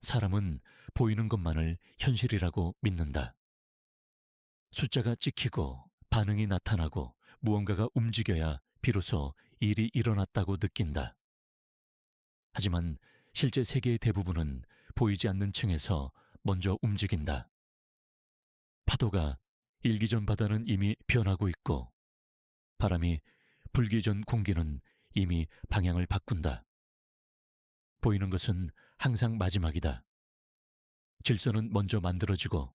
사람은 보이는 것만을 현실이라고 믿는다. 숫자가 찍히고 반응이 나타나고 무언가가 움직여야 비로소 일이 일어났다고 느낀다. 하지만 실제 세계의 대부분은 보이지 않는 층에서 먼저 움직인다. 파도가 일기 전 바다는 이미 변하고 있고, 바람이 불기 전 공기는 이미 방향을 바꾼다. 보이는 것은 항상 마지막이다. 질서는 먼저 만들어지고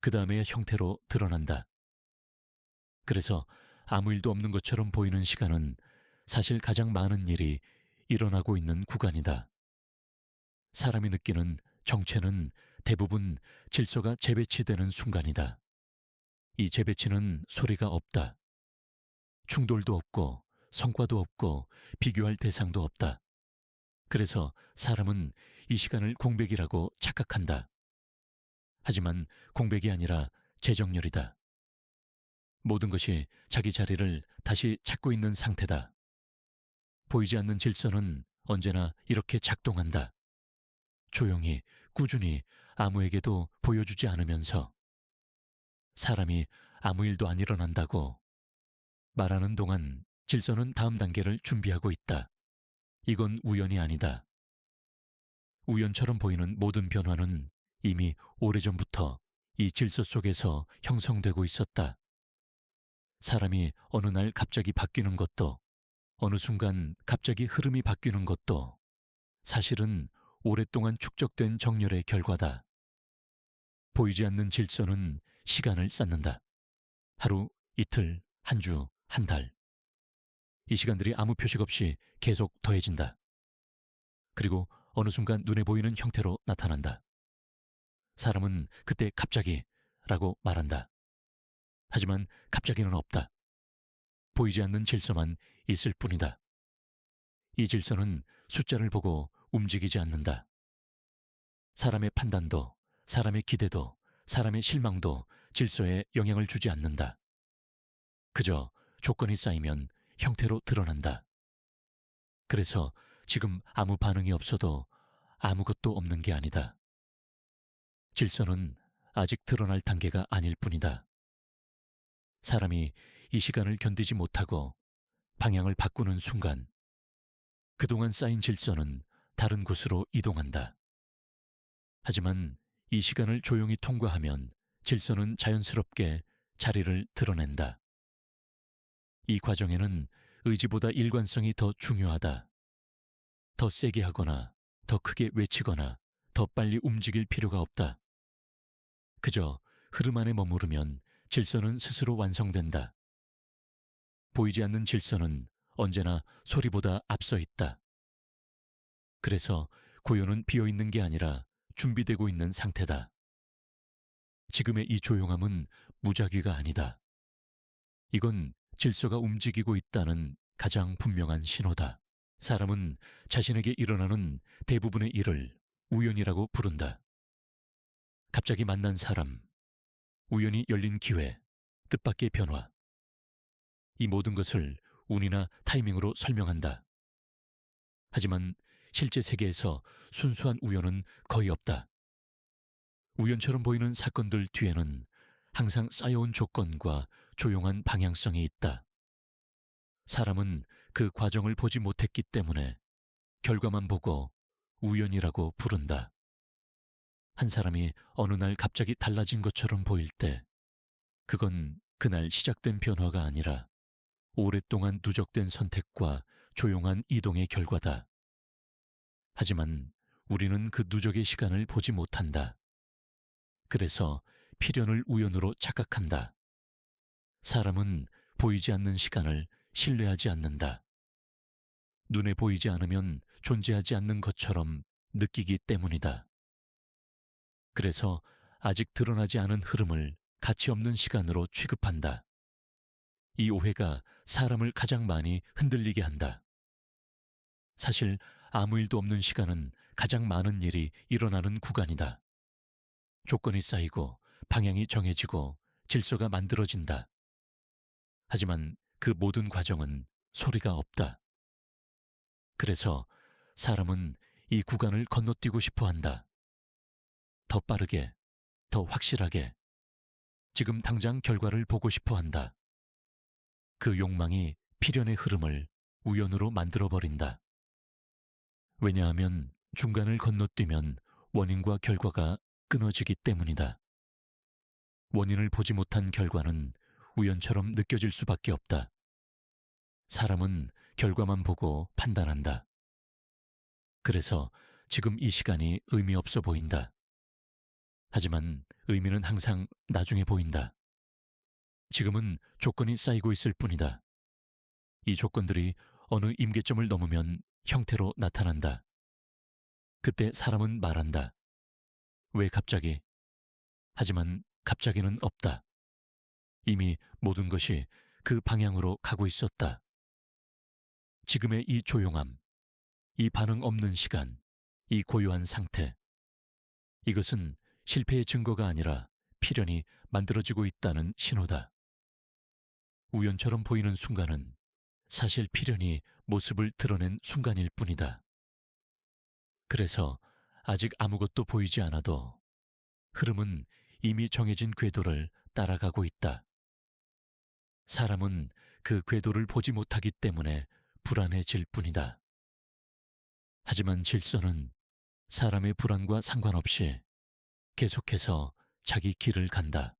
그 다음의 형태로 드러난다. 그래서 아무 일도 없는 것처럼 보이는 시간은 사실 가장 많은 일이 일어나고 있는 구간이다. 사람이 느끼는 정체는 대부분 질서가 재배치되는 순간이다. 이 재배치는 소리가 없다. 충돌도 없고 성과도 없고 비교할 대상도 없다. 그래서 사람은 이 시간을 공백이라고 착각한다. 하지만 공백이 아니라 재정렬이다. 모든 것이 자기 자리를 다시 찾고 있는 상태다. 보이지 않는 질서는 언제나 이렇게 작동한다. 조용히, 꾸준히 아무에게도 보여주지 않으면서 사람이 아무 일도 안 일어난다고 말하는 동안 질서는 다음 단계를 준비하고 있다. 이건 우연이 아니다. 우연처럼 보이는 모든 변화는 이미 오래전부터 이 질서 속에서 형성되고 있었다. 사람이 어느 날 갑자기 바뀌는 것도, 어느 순간 갑자기 흐름이 바뀌는 것도 사실은 오랫동안 축적된 정렬의 결과다. 보이지 않는 질서는 시간을 쌓는다. 하루, 이틀, 한 주, 한 달. 이 시간들이 아무 표식 없이 계속 더해진다. 그리고 어느 순간 눈에 보이는 형태로 나타난다. 사람은 그때 갑자기 라고 말한다. 하지만 갑자기는 없다. 보이지 않는 질서만 있을 뿐이다. 이 질서는 숫자를 보고 움직이지 않는다. 사람의 판단도, 사람의 기대도, 사람의 실망도 질서에 영향을 주지 않는다. 그저 조건이 쌓이면 형태로 드러난다. 그래서 지금 아무 반응이 없어도 아무것도 없는 게 아니다. 질서는 아직 드러날 단계가 아닐 뿐이다. 사람이 이 시간을 견디지 못하고 방향을 바꾸는 순간, 그동안 쌓인 질서는 다른 곳으로 이동한다. 하지만 이 시간을 조용히 통과하면 질서는 자연스럽게 자리를 드러낸다. 이 과정에는 의지보다 일관성이 더 중요하다. 더 세게 하거나 더 크게 외치거나 더 빨리 움직일 필요가 없다. 그저 흐름 안에 머무르면 질서는 스스로 완성된다. 보이지 않는 질서는 언제나 소리보다 앞서 있다. 그래서 고요는 비어있는 게 아니라 준비되고 있는 상태다. 지금의 이 조용함은 무작위가 아니다. 이건 질서가 움직이고 있다는 가장 분명한 신호다. 사람은 자신에게 일어나는 대부분의 일을 우연이라고 부른다. 갑자기 만난 사람, 우연히 열린 기회, 뜻밖의 변화. 이 모든 것을 운이나 타이밍으로 설명한다. 하지만 실제 세계에서 순수한 우연은 거의 없다. 우연처럼 보이는 사건들 뒤에는 항상 쌓여온 조건과 조용한 방향성이 있다. 사람은 그 과정을 보지 못했기 때문에 결과만 보고 우연이라고 부른다. 한 사람이 어느 날 갑자기 달라진 것처럼 보일 때, 그건 그날 시작된 변화가 아니라 오랫동안 누적된 선택과 조용한 이동의 결과다. 하지만 우리는 그 누적의 시간을 보지 못한다. 그래서 필연을 우연으로 착각한다. 사람은 보이지 않는 시간을 신뢰하지 않는다. 눈에 보이지 않으면 존재하지 않는 것처럼 느끼기 때문이다. 그래서 아직 드러나지 않은 흐름을 가치 없는 시간으로 취급한다. 이 오해가 사람을 가장 많이 흔들리게 한다. 사실 아무 일도 없는 시간은 가장 많은 일이 일어나는 구간이다. 조건이 쌓이고 방향이 정해지고 질서가 만들어진다. 하지만 그 모든 과정은 소리가 없다. 그래서 사람은 이 구간을 건너뛰고 싶어 한다. 더 빠르게, 더 확실하게, 지금 당장 결과를 보고 싶어 한다. 그 욕망이 필연의 흐름을 우연으로 만들어버린다. 왜냐하면 중간을 건너뛰면 원인과 결과가 끊어지기 때문이다. 원인을 보지 못한 결과는 우연처럼 느껴질 수밖에 없다. 사람은 결과만 보고 판단한다. 그래서 지금 이 시간이 의미 없어 보인다. 하지만 의미는 항상 나중에 보인다. 지금은 조건이 쌓이고 있을 뿐이다. 이 조건들이 어느 임계점을 넘으면 형태로 나타난다. 그때 사람은 말한다. 왜 갑자기? 하지만 갑자기는 없다. 이미 모든 것이 그 방향으로 가고 있었다. 지금의 이 조용함, 이 반응 없는 시간, 이 고요한 상태. 이것은 실패의 증거가 아니라 필연이 만들어지고 있다는 신호다. 우연처럼 보이는 순간은 사실 필연이 모습을 드러낸 순간일 뿐이다. 그래서 아직 아무것도 보이지 않아도 흐름은 이미 정해진 궤도를 따라가고 있다. 사람은 그 궤도를 보지 못하기 때문에 불안해질 뿐이다. 하지만 질서는 사람의 불안과 상관없이 계속해서 자기 길을 간다.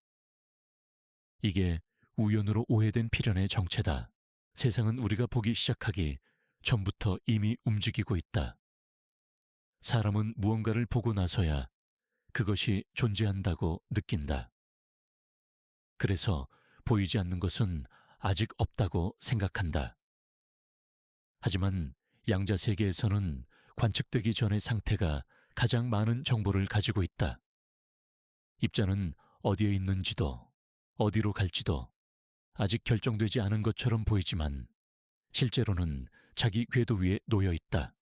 이게 우연으로 오해된 필연의 정체다. 세상은 우리가 보기 시작하기 전부터 이미 움직이고 있다. 사람은 무언가를 보고 나서야 그것이 존재한다고 느낀다. 그래서 보이지 않는 것은 아직 없다고 생각한다. 하지만 양자 세계에서는 관측되기 전의 상태가 가장 많은 정보를 가지고 있다. 입자는 어디에 있는지도 어디로 갈지도 아직 결정되지 않은 것처럼 보이지만 실제로는 자기 궤도 위에 놓여 있다.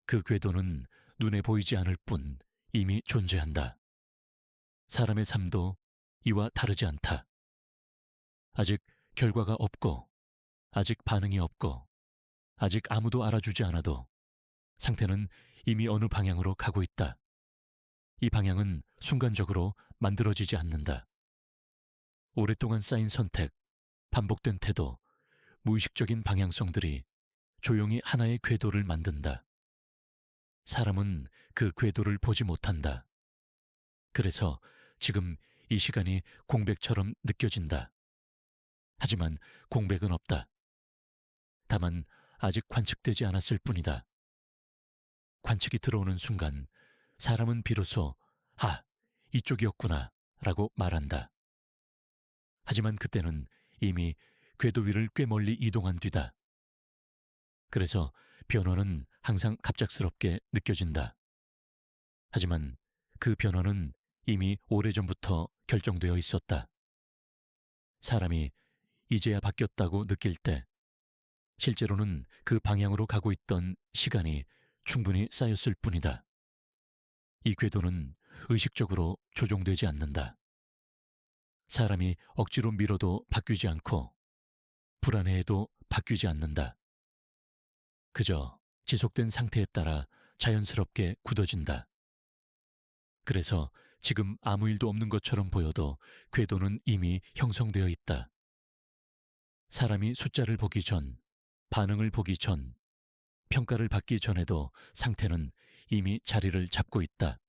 그 궤도는 눈에 보이지 않을 뿐 이미 존재한다. 사람의 삶도 이와 다르지 않다. 아직 결과가 없고, 아직 반응이 없고, 아직 아무도 알아주지 않아도 상태는 이미 어느 방향으로 가고 있다. 이 방향은 순간적으로 만들어지지 않는다. 오랫동안 쌓인 선택, 반복된 태도, 무의식적인 방향성들이 조용히 하나의 궤도를 만든다. 사람은 그 궤도를 보지 못한다. 그래서 지금 이 시간이 공백처럼 느껴진다. 하지만 공백은 없다. 다만 아직 관측되지 않았을 뿐이다. 관측이 들어오는 순간 사람은 비로소 아, 이쪽이었구나 라고 말한다. 하지만 그때는 이미 궤도 위를 꽤 멀리 이동한 뒤다. 그래서 변화는 항상 갑작스럽게 느껴진다. 하지만 그 변화는 이미 오래전부터 결정되어 있었다. 사람이 이제야 바뀌었다고 느낄 때 실제로는 그 방향으로 가고 있던 시간이 충분히 쌓였을 뿐이다. 이 궤도는 의식적으로 조종되지 않는다. 사람이 억지로 밀어도 바뀌지 않고 불안해해도 바뀌지 않는다. 그저 지속된 상태에 따라 자연스럽게 굳어진다. 그래서 지금 아무 일도 없는 것처럼 보여도 궤도는 이미 형성되어 있다. 사람이 숫자를 보기 전, 반응을 보기 전, 평가를 받기 전에도 상태는 이미 자리를 잡고 있다.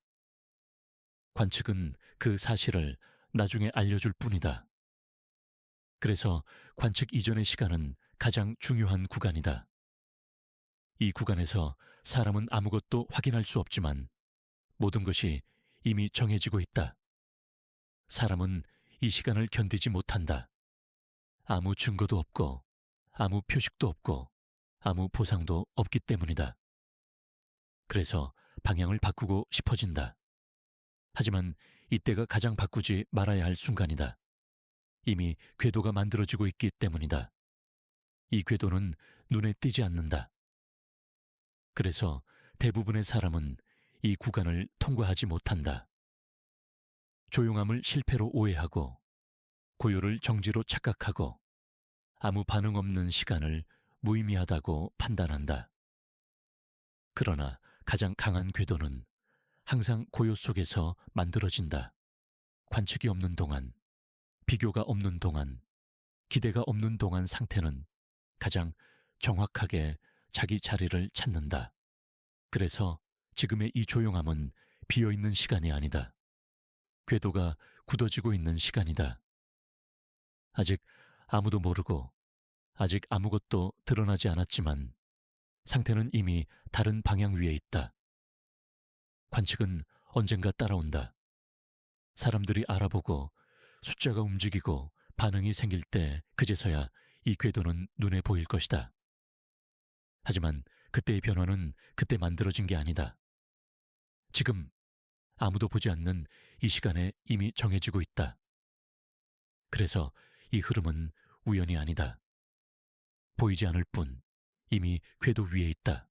관측은 그 사실을 나중에 알려줄 뿐이다. 그래서 관측 이전의 시간은 가장 중요한 구간이다. 이 구간에서 사람은 아무것도 확인할 수 없지만 모든 것이 이미 정해지고 있다. 사람은 이 시간을 견디지 못한다. 아무 증거도 없고, 아무 표식도 없고, 아무 보상도 없기 때문이다. 그래서 방향을 바꾸고 싶어진다. 하지만 이때가 가장 바꾸지 말아야 할 순간이다. 이미 궤도가 만들어지고 있기 때문이다. 이 궤도는 눈에 띄지 않는다. 그래서 대부분의 사람은 이 구간을 통과하지 못한다. 조용함을 실패로 오해하고 고요를 정지로 착각하고 아무 반응 없는 시간을 무의미하다고 판단한다. 그러나 가장 강한 궤도는 항상 고요 속에서 만들어진다. 관측이 없는 동안, 비교가 없는 동안, 기대가 없는 동안 상태는 가장 정확하게 자기 자리를 찾는다. 그래서 지금의 이 조용함은 비어있는 시간이 아니다. 궤도가 굳어지고 있는 시간이다. 아직 아무도 모르고 아직 아무것도 드러나지 않았지만 상태는 이미 다른 방향 위에 있다. 관측은 언젠가 따라온다. 사람들이 알아보고 숫자가 움직이고 반응이 생길 때 그제서야 이 궤도는 눈에 보일 것이다. 하지만 그때의 변화는 그때 만들어진 게 아니다. 지금 아무도 보지 않는 이 시간에 이미 정해지고 있다. 그래서 이 흐름은 우연이 아니다. 보이지 않을 뿐 이미 궤도 위에 있다.